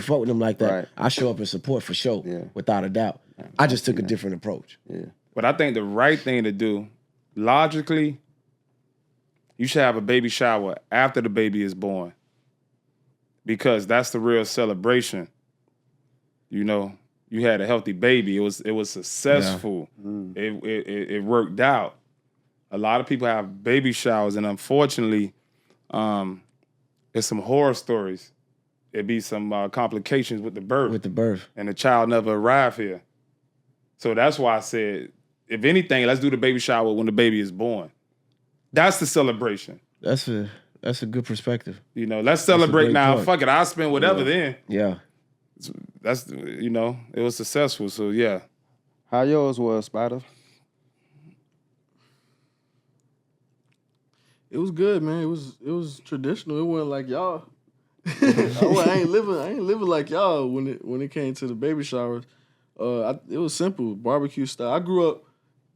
fuck with them like that, Right. I show up and support for sure, Yeah. without a doubt. I just took a different approach. Yeah. But I think the right thing to do, logically, you should have a baby shower after the baby is born. Because that's the real celebration. You know, you had a healthy baby. It was successful. It worked out. A lot of people have baby showers, and unfortunately, there's some horror stories. It'd be some complications with the birth. And the child never arrived here. So that's why I said, if anything, let's do the baby shower when the baby is born. That's the celebration. That's a good perspective. You know, let's celebrate great now. point. Fuck it, I'll spend whatever then. Yeah. That's, you know, it was successful. So yeah. How yours was, Spider? It was good, man. It was traditional. It wasn't like y'all. I ain't living like y'all when it came to the baby showers. It was simple, barbecue style. I grew up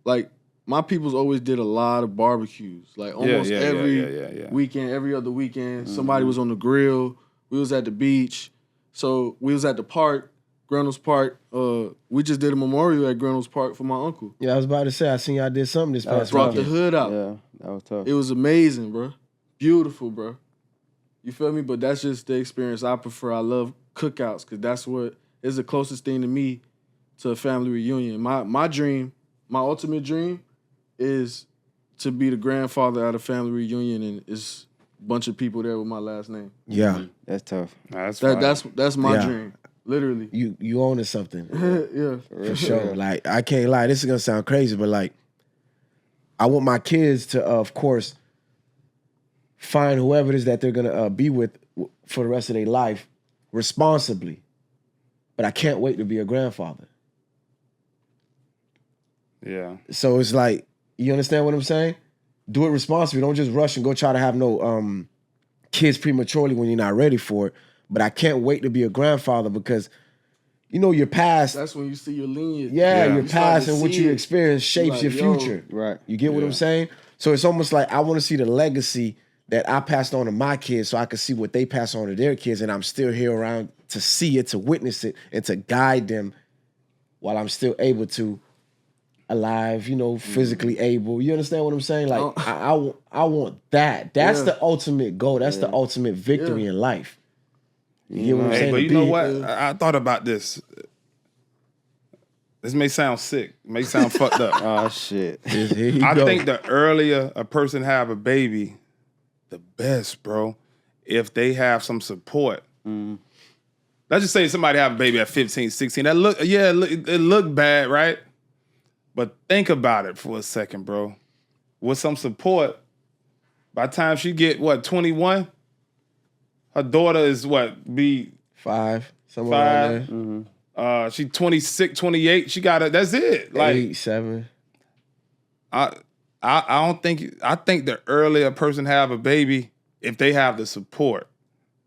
like my peoples always did a lot of barbecues. Like almost every weekend, every other weekend, somebody was on the grill. We was at the beach. So we was at the park, Grenell's Park. We just did a memorial at Grenell's Park for my uncle. Yeah, I was about to say, I seen y'all did something this past Brought the weekend. hood out. Yeah, that was tough. It was amazing, bro. Beautiful, bro. You feel me? But that's just the experience I prefer. I love cookouts because that's what is the closest thing to me to a family reunion. My dream, my ultimate dream is to be the grandfather at a family reunion and it's a bunch of people there with my last name. Yeah. That's tough. That's That's my Yeah. dream. Literally. You own to something. Yeah. For sure. Like, I can't lie. This is going to sound crazy, but like, I want my kids to, of course, find whoever it is that they're going to be with for the rest of their life responsibly. But I can't wait to be a grandfather. Yeah. So it's like, you understand what I'm saying? Do it responsibly. Don't just rush and go try to have no kids prematurely when you're not ready for it. But I can't wait to be a grandfather because, you know, your past. That's when you see your lineage. Your You start past to and what see you it. experience shapes Like, your yo. future. Right. You get what I'm saying? So it's almost like I want to see the legacy that I passed on to my kids so I can see what they pass on to their kids and I'm still here around to see it, to witness it, and to guide them while I'm still able to, alive, you know, physically able. You understand what I'm saying? Like, I want that. That's the ultimate goal. That's the ultimate victory in life. You get what I'm Hey, saying? but To you know be- what? I thought about this. This may sound sick. May sound fucked up. Oh shit. Here you I go. think the earlier a person have a baby, the best, bro. If they have some support. Let's just say somebody have a baby at 15, 16. That it look bad, right? But think about it for a second, bro. With some support, by the time she get, 21? Her daughter is be 5, somewhere around 5. there. She 26, 28. She got it. That's it. Like 8, 7. I don't think. I think the earlier a person have a baby, if they have the support,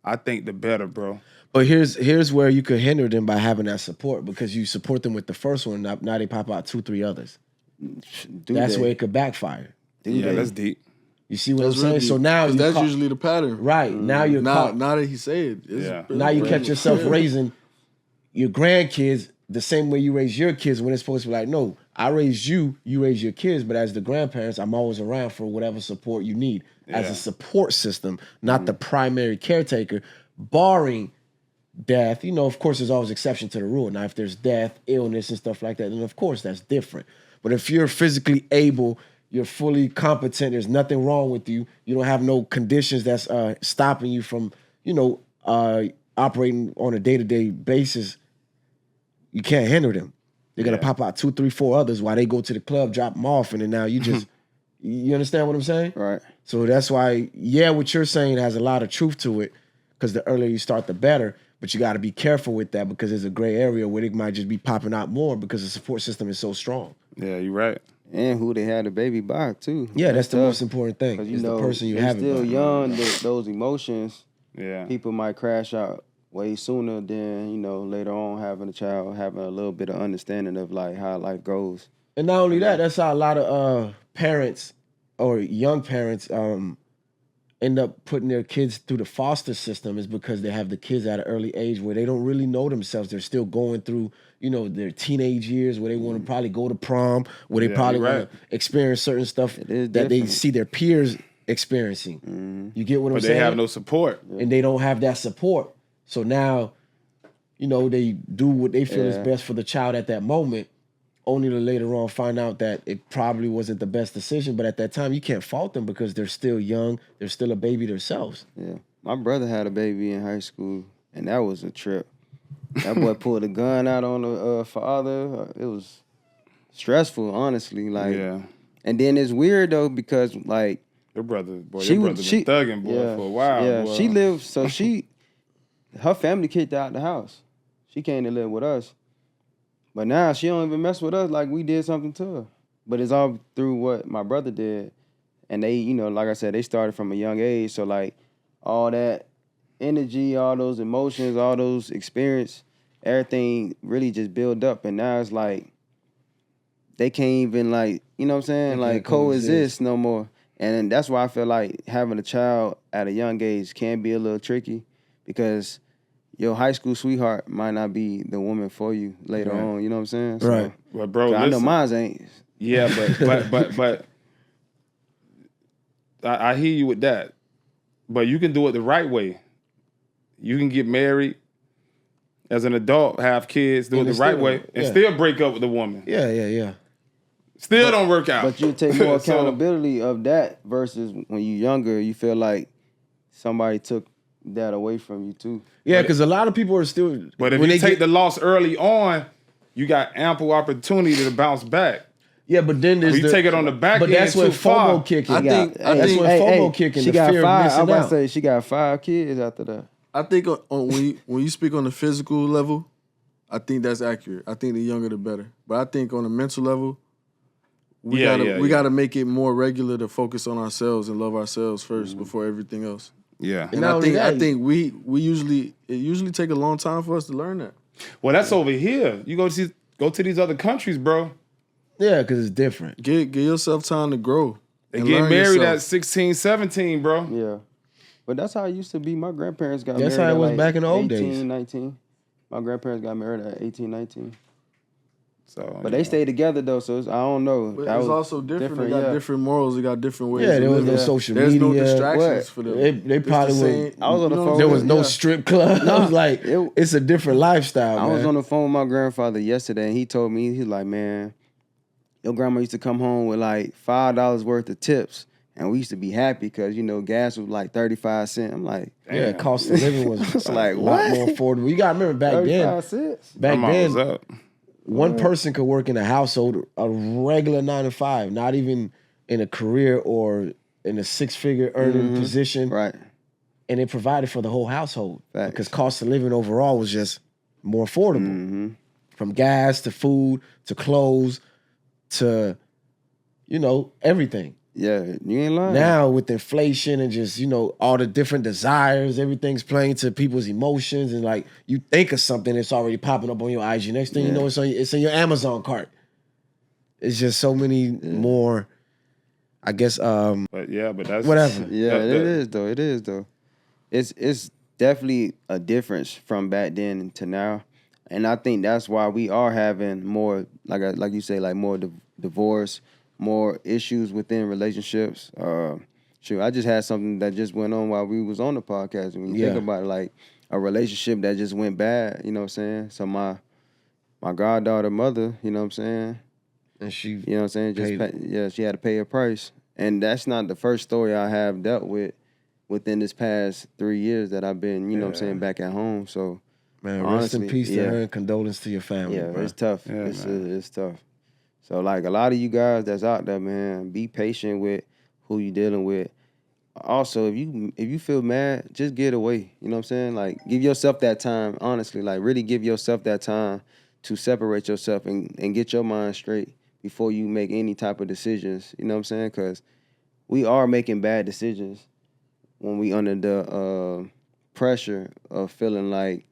I think the better, bro. But here's where you could hinder them by having that support because you support them with the first one. Now they pop out 2, 3 others. That's where it could backfire. Yeah, that's deep. You see what That's I'm saying? really- So now 'cause you that's caught- usually the pattern. right now you're caught. Now that he said it. Yeah. Now you catch yourself raising your grandkids the same way you raise your kids when it's supposed to be like, no, I raised you, you raise your kids, but as the grandparents, I'm always around for whatever support you need as Yeah. a support system, not the primary caretaker, barring death. You know, of course, there's always exception to the rule. Now, if there's death, illness, and stuff like that, then of course that's different. But if you're physically able, you're fully competent, there's nothing wrong with you, you don't have no conditions that's stopping you from, operating on a day-to-day basis, you can't hinder them. They're gonna pop out 2, 3, 4 others while they go to the club, drop them off, and then now you just, you understand what I'm saying? Right. So that's why, what you're saying has a lot of truth to it, because the earlier you start, the better. But you got to be careful with that because there's a gray area where it might just be popping out more because the support system is so strong. Yeah, you're right. And who they had the baby by too. Yeah, that's the tough. most important thing. 'Cause Is the person you have it still by. young. Those emotions, Yeah. people might crash out way sooner than later on having a child, having a little bit of understanding of like how life goes. And not only that, that's how a lot of parents or young parents end up putting their kids through the foster system, is because they have the kids at an early age where they don't really know themselves. They're still going through, their teenage years where they want to probably go to prom, where they Yeah, probably you're want to experience certain stuff that is they different. see their peers experiencing. You get what I'm But saying? they have no support. And they don't have that support. So now, they do what they feel is Yeah. best for the child at that moment, only to later on find out that it probably wasn't the best decision. But at that time, you can't fault them because they're still young. They're still a baby themselves. Yeah, my brother had a baby in high school, and that was a trip. That boy pulled a gun out on the father. It was stressful, honestly. Like, Yeah. and then it's weird though because like Your brother been been thugging, boy, for a while. Yeah, boy. she lived. So her family kicked her out the house. She came to live with us, but now she don't even mess with us like we did something to her. But it's all through what my brother did, and they, like I said, they started from a young age. So like all that energy, all those emotions, all those experience, everything really just build up, and now it's like they can't even like, what I'm saying, They like can't coexist no more. And that's why I feel like having a child at a young age can be a little tricky, because your high school sweetheart might not be the woman for you later Right. on. You know what I'm saying? So, Right. Well, bro, I know listen. mine ain't. Yeah, but I hear you with that. But you can do it the right way. You can get married as an adult, have kids, do And it the it's right still- way, and yeah. still break up with the woman. Yeah. Still don't work out. But you take more So- accountability of that versus when you're younger, you feel like somebody took that away from you too. Yeah, because a lot of people are still. But if when you they take get- the loss early on, you got ample opportunity to bounce back. yeah, but then there's If you take it on the back But end that's when too far, FOMO kicking. I think- that's when FOMO kicking. She The got fear of 5. missing I'm about to out. say she got 5 kids after that. I think when you speak on the physical level, I think that's accurate. I think the younger the better. But I think on the mental level, we gotta make it more regular to focus on ourselves and love ourselves first before everything else. Yeah. And not only that- I think we usually take a long time for us to learn that. Well, that's over here. You go to these other countries, bro. Yeah, because it's different. Give yourself time to grow. They and get learn married yourself. at 16, 17, bro. Yeah. But that's how it used to be. My grandparents got That's married how it at was like back in the old 18, days. 19. My grandparents got married at 18, 19. So, But they stayed together though, so I don't know. But That it's was also different. They got yeah. different morals. They got different ways. Yeah, of there was no living. social There's no media. distractions What? for them. They It's probably the was. same- I was on the you know phone what There I'm was saying? no Yeah. strip club. I was like, it's a different lifestyle. I was man. on the phone with my grandfather yesterday, and he told me, he's like, man, your grandma used to come home with like $5 worth of tips, and we used to be happy because gas was like 35 cents. I'm like, Yeah, cost of living was It's like, a lot what? more affordable. You gotta remember back then. 35 cents. Back my mom was then, up. one person could work in a household, a regular 9 to 5, not even in a career or in a 6-figure earning position, Right. and it provided for the whole household Facts. because cost of living overall was just more affordable, from gas to food to clothes to everything. Yeah, you ain't lying. Now with inflation and just all the different desires, everything's playing to people's emotions, and like you think of something, it's already popping up on your IG. Next thing you know, it's in your Amazon cart. It's just so many more. I guess But that's whatever. Yeah, that- it is though. It is though. It's definitely a difference from back then to now, and I think that's why we are having more, like you say, like more divorce, more issues within relationships. Shoot, I just had something that just went on while we was on the podcast. And when you think about it, like a relationship that just went bad, you know what I'm saying? So my goddaughter mother, you know what I'm saying? And she, You know what I'm saying? She had to pay a price. And that's not the first story I have dealt with within this past 3 years that I've been, you know what I'm saying, back at home. So, man, honestly, rest in peace to yeah. her and condolence to your family. yeah, bro. it's tough. Yeah, It's tough. So, like, a lot of you guys that's out there, man, be patient with who you dealing with. Also, if you feel mad, just get away. You know what I'm saying? Like, give yourself that time, honestly. Like, really give yourself that time to separate yourself and get your mind straight. before you make any type of decisions. You know what I'm saying? Because we are making bad decisions when we under the pressure of feeling like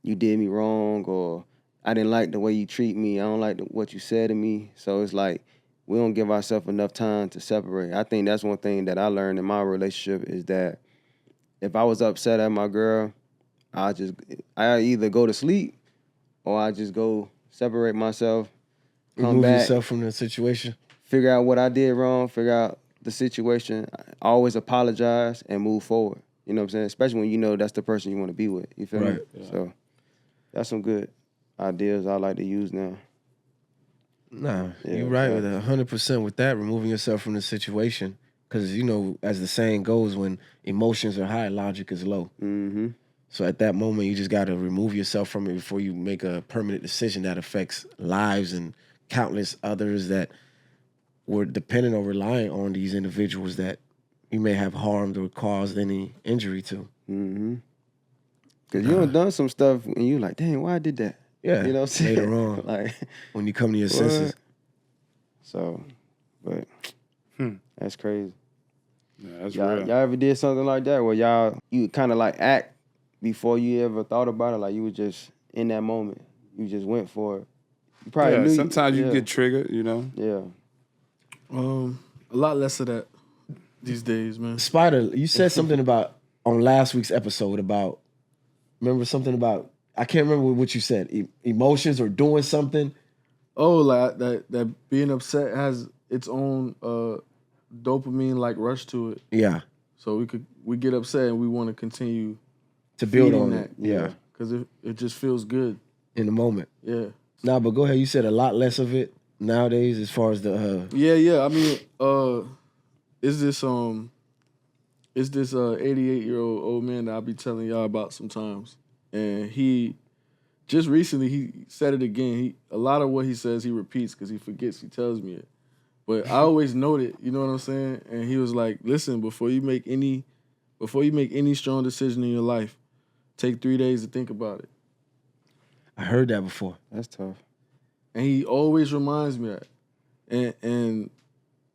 you did me wrong, or I didn't like the way you treat me. I don't like what you said to me. So it's like we don't give ourselves enough time to separate. I think that's one thing that I learned in my relationship is that if I was upset at my girl, I either go to sleep or I just go separate myself, come Remove back, yourself from the situation. figure out what I did wrong, figure out the situation, I always apologize and move forward. You know what I'm saying? Especially when you know that's the person you want to be with. You feel me? Yeah. So that's some good ideas I like to use now. Nah, Yeah, you're right with exactly. 100% with that, removing yourself from the situation. Because, you know, as the saying goes, when emotions are high, logic is low. Mm-hmm. So at that moment, you just got to remove yourself from it before you make a permanent decision that affects lives and countless others that were dependent or relying on these individuals that you may have harmed or caused any injury to. Mm-hmm. Because you done some stuff and you like, dang, why I did that? Yeah, You know what I'm saying? later on, like, when you come to your what? senses. So, but that's crazy. Yeah, that's Y'all real. ever did something like that where you kind of like act before you ever thought about it? Like you were just in that moment. You just went for it. You probably knew. Sometimes you get triggered, you know. Yeah. A lot less of that these days, man. Spider, you said something about on last week's episode about, remember something about, I can't remember what you said, emotions or doing something. Oh, like that being upset has its own dopamine like rush to it. Yeah. So we get upset and we want to continue To build feeding on that. it. Yeah. Because it just feels good. In the moment. Yeah. Nah, but go ahead. You said a lot less of it nowadays as far as the... Yeah. I mean, is this 88-year-old old man that I be telling y'all about sometimes. And he just recently he said it again. A lot of what he says he repeats because he forgets. He tells me it. But I always note it, you know what I'm saying? And he was like, listen, before you make any strong decision in your life, take 3 days to think about it. I heard that before. That's tough. And he always reminds me of that. And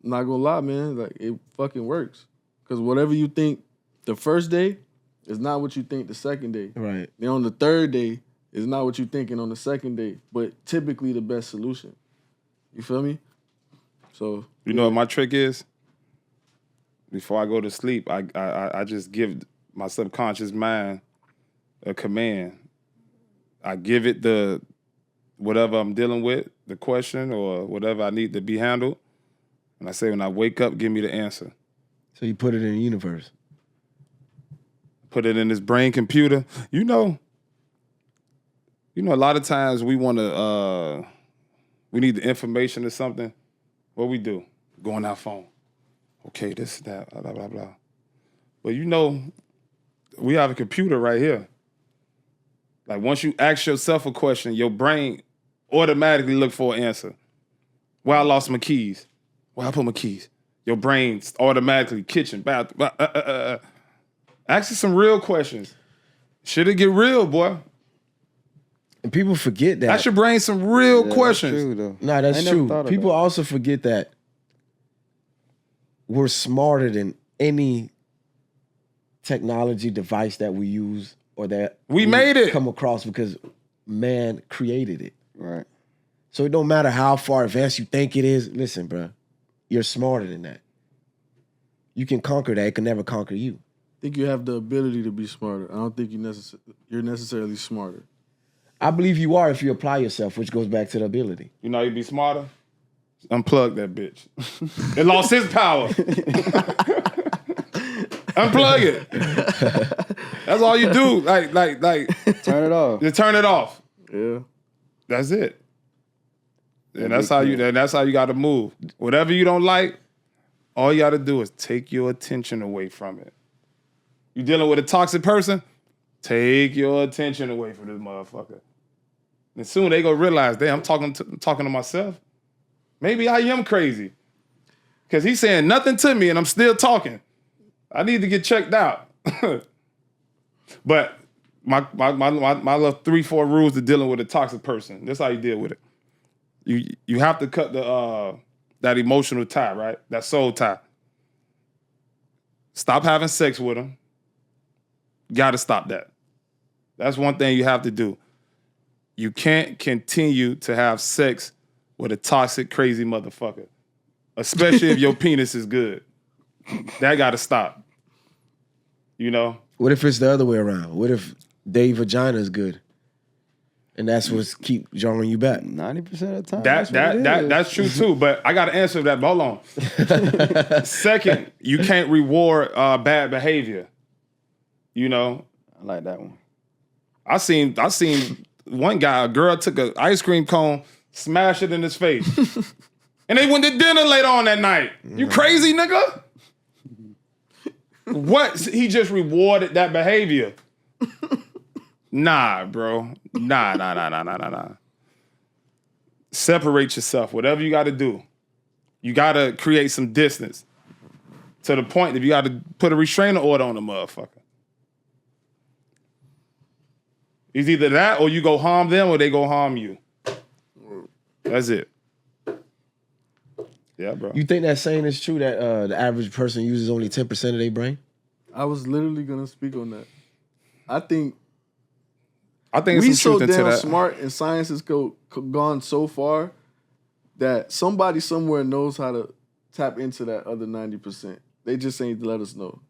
I'm not gonna lie, man, like it fucking works. Because whatever you think the first day is not what you think the second day. Right. Then on the third day is not what you're thinking on the second day, but typically the best solution. You feel me? So You know what my trick is? Before I go to sleep, I just give my subconscious mind a command. I give it the whatever I'm dealing with, the question or whatever I need to be handled. And I say, when I wake up, give me the answer. So you put it in the universe. Put it in this brain computer. You know, a lot of times we want to, we need the information or something. What we do? Go on our phone. Okay, this, that, blah, blah, blah. But you know, we have a computer right here. Like once you ask yourself a question, your brain automatically look for an answer. Where I lost my keys? Where I put my keys? Your brain's automatically kitchen, bathroom. Ask you some real questions. Should it get real, boy? And people forget that. Ask your brain some real questions. That's true, though. Nah, that's I ain't never true. thought of People that. also forget that we're smarter than any technology device that we use or that We made it. come across because man created it. Right. So it don't matter how far advanced you think it is. Listen, bro, you're smarter than that. You can conquer that. It can never conquer you. I think you have the ability to be smarter. I don't think you're necessarily smarter. I believe you are if you apply yourself, which goes back to the ability. You know how you be smarter? Unplug that bitch. It lost his power. Unplug it. That's all you do. Like. Turn it off. Just turn it off. Yeah. That's it. And that's how you got to move. Whatever you don't like, all you got to do is take your attention away from it. You dealing with a toxic person? Take your attention away from this motherfucker. And soon they gonna realize, damn, I'm talking to myself. Maybe I am crazy. Because he's saying nothing to me and I'm still talking. I need to get checked out. But my little 3-4 rules to dealing with a toxic person. That's how you deal with it. You have to cut the that emotional tie, right? That soul tie. Stop having sex with them. Got to stop that. That's one thing you have to do. You can't continue to have sex with a toxic, crazy motherfucker, especially if your penis is good. That got to stop. You know? What if it's the other way around? What if their vagina is good? And that's what's keep drawing you back. 90% of the time. That's true too. But I got to answer that. But hold on. Second, you can't reward bad behavior. You know, I like that one. I seen one guy, a girl took an ice cream cone, smashed it in his face, and they went to dinner later on that night. You crazy nigga? What? He just rewarded that behavior. Nah, bro. Nah. Separate yourself. Whatever you got to do. You got to create some distance to the point that you got to put a restraining order on the motherfucker. It's either that or you go harm them or they go harm you. That's it. Yeah, bro. You think that saying is true that the average person uses only 10% of their brain? I was literally gonna speak on that. I think it's we some so truth into damn that. smart and science has gone so far that somebody somewhere knows how to tap into that other 90%. They just ain't let us know.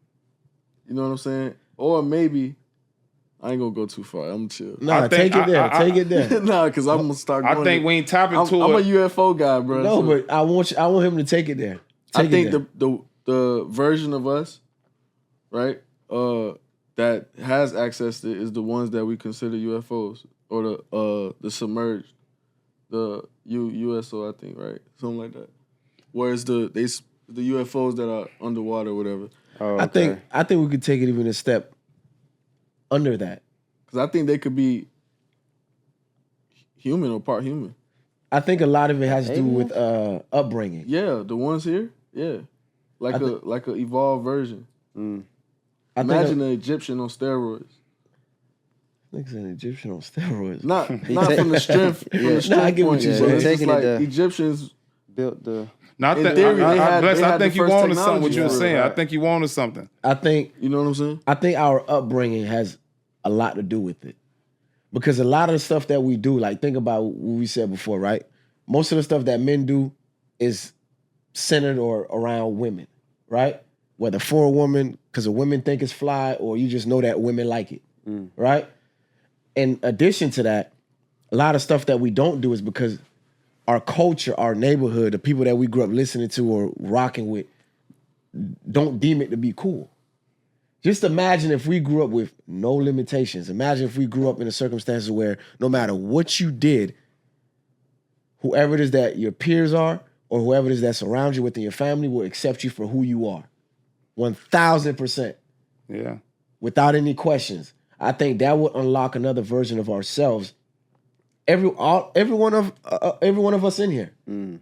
You know what I'm saying? Or maybe I ain't gonna go too far. I'm chill. Nah, take it there. Take it there. Nah, because I'm gonna start going. I think we ain't tapping to I'm it. a UFO guy, bro. No, but I want him to take it there. I think the version of us, right, that has access to it is the ones that we consider UFOs or the submerged, the USO, I think, right, something like that. Whereas the UFOs that are underwater, or whatever. Oh, okay. I think we could take it even a step under that. Because I think they could be human or part human. I think a lot of it has to do with upbringing. Yeah, the ones here, yeah, like a evolved version. Imagine an Egyptian on steroids. Niggas an Egyptian on steroids. Not from the strength. I get what point, you're but saying. it's just Taking it like there. Egyptians Built the... Now, In theory, they had I think the you first wanted something. What technology you were for it, saying, I right? think you wanted something. I think You know what I'm saying? I think our upbringing has a lot to do with it. Because a lot of the stuff that we do, like think about what we said before, right? Most of the stuff that men do is centered or around women, right? Whether for a woman, because a women think it's fly, or you just know that women like it, right? In addition to that, a lot of stuff that we don't do is because our culture, our neighborhood, the people that we grew up listening to or rocking with, don't deem it to be cool. Just imagine if we grew up with no limitations. Imagine if we grew up in the circumstances where no matter what you did, whoever it is that your peers are or whoever it is that surrounds you within your family will accept you for who you are. 1,000%. Yeah. Without any questions. I think that would unlock another version of ourselves. Every one of us in here.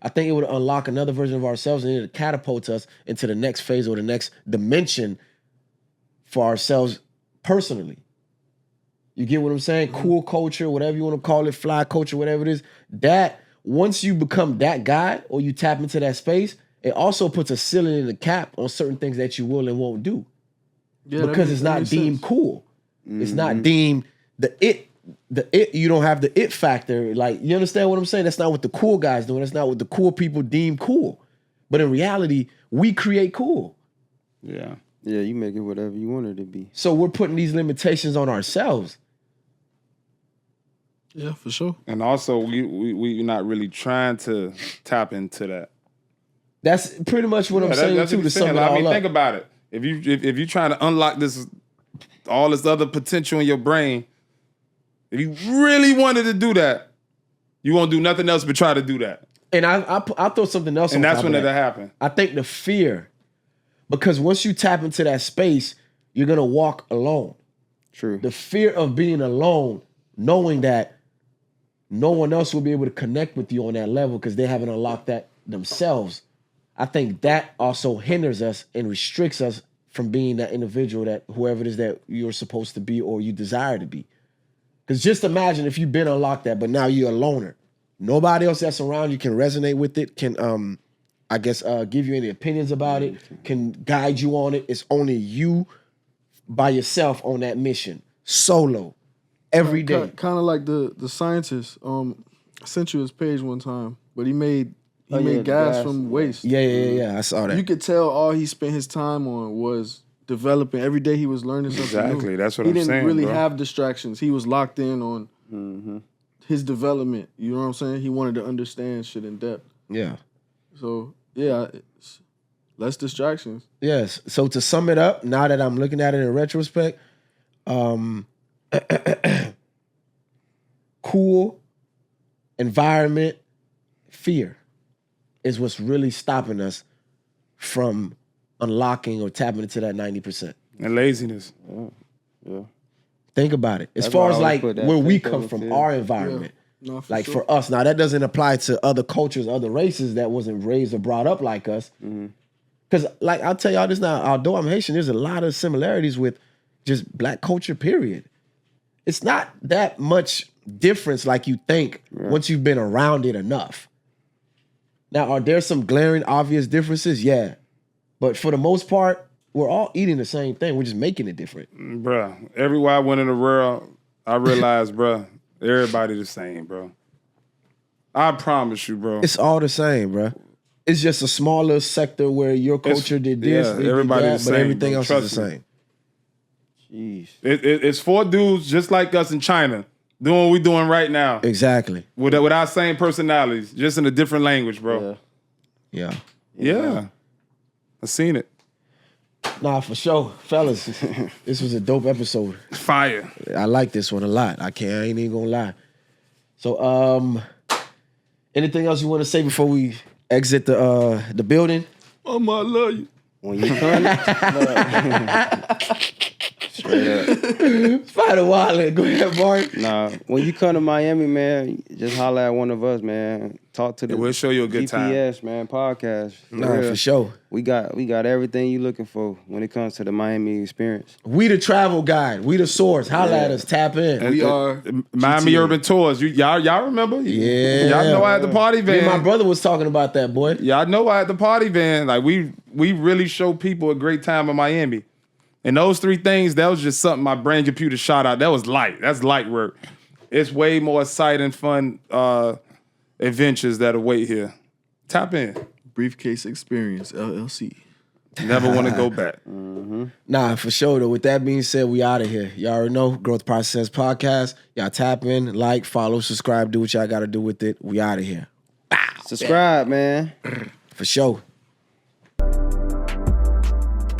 I think it would unlock another version of ourselves and it would catapult us into the next phase or the next dimension for ourselves personally. You get what I'm saying? Cool culture, whatever you want to call it, fly culture, whatever it is. That, once you become that guy or you tap into that space, it also puts a ceiling and a cap on certain things that you will and won't do. Yeah, Because it's not deemed cool. It's not deemed the it, you don't have the it factor. Like, you understand what I'm saying? That's not what the cool guys do. That's not what the cool people deem cool. But in reality, we create cool. Yeah. Yeah, you make it whatever you want it to be. So we're putting these limitations on ourselves. Yeah, for sure. And also, we're not really trying to tap into that. That's pretty much what I'm saying That's too, what to you're sum saying. it all I mean, up. think about it. If you're trying to unlock all this other potential in your brain, if you really wanted to do that, you won't do nothing else but try to do that. And I'll throw something else And on that's top when of it'll that. happen. I think the fear, because once you tap into that space, you're going to walk alone. True. The fear of being alone, knowing that no one else will be able to connect with you on that level because they haven't unlocked that themselves. I think that also hinders us and restricts us from being that individual that whoever it is that you're supposed to be or you desire to be. Because just imagine if you've been unlocked that, but now you're a loner. Nobody else that's around you can resonate with it, can I guess give you any opinions about it, can guide you on it. It's only you by yourself on that mission, solo, every day. Kind of like the scientist. I sent you his page one time, but he made gas from waste. Yeah. I saw that. You could tell all he spent his time on was developing. Every day he was learning something Exactly. new. That's what he I'm saying. He didn't really bro. have distractions. He was locked in on his development. You know what I'm saying? He wanted to understand shit in depth. Yeah. So yeah, it's less distractions. Yes. So to sum it up, now that I'm looking at it in retrospect, cool environment, fear is what's really stopping us from unlocking or tapping into that 90%. And laziness. Yeah. Think about it. As That's far why I as always like put that where we faith come over from, fear. our environment. No, Like sure. for us, now that doesn't apply to other cultures, other races that wasn't raised or brought up like us. Because like I'll tell y'all this now, although I'm Haitian, there's a lot of similarities with just black culture, period. It's not that much difference like you think once you've been around it enough. Now, are there some glaring, obvious differences? Yeah. But for the most part, we're all eating the same thing. We're just making it different. Bruh, everywhere I went in the world, I realized, bruh, everybody the same, bro. I promise you, bro. It's all the same, bro. It's just a smaller sector where your culture did this, yeah, they did everybody that, the but same, everything bro. else Trust is the me. same. Jeez. It's 4 dudes just like us in China doing what we doing right now Exactly. with our same personalities, just in a different language, bro. Yeah. Yeah. I seen it. Nah, for sure. Fellas, this was a dope episode. Fire. I like this one a lot. I ain't even gonna lie. So, anything else you want to say before we exit the building? Mama, I love you. When you come, straight up. Spider Wallet. Go ahead, Mark. Nah, when you come to Miami, man, just holler at one of us, man. Talk to the We'll show you a good time. G.P.S., man, podcast. Nah, real. for sure. We got everything you looking for when it comes to the Miami experience. We the travel guide. We the source. Holla at us. Tap in. We are Miami GTA. Urban Tours. Y'all remember? Yeah. Y'all know I had the party Me van. and my brother was talking about that, boy. Y'all know I had the party van. Like we really show people a great time in Miami. And those 3 things, that was just something my brain computer shot out. That was light. That's light work. It's way more exciting, fun adventures that await here. Tap in. Briefcase Experience LLC. Never want to go back. Nah, for sure, though. With that being said, we out of here. Y'all already know, Growth Process Podcast. Y'all tap in, like, follow, subscribe, do what y'all got to do with it. We out of here. Subscribe, man. For sure.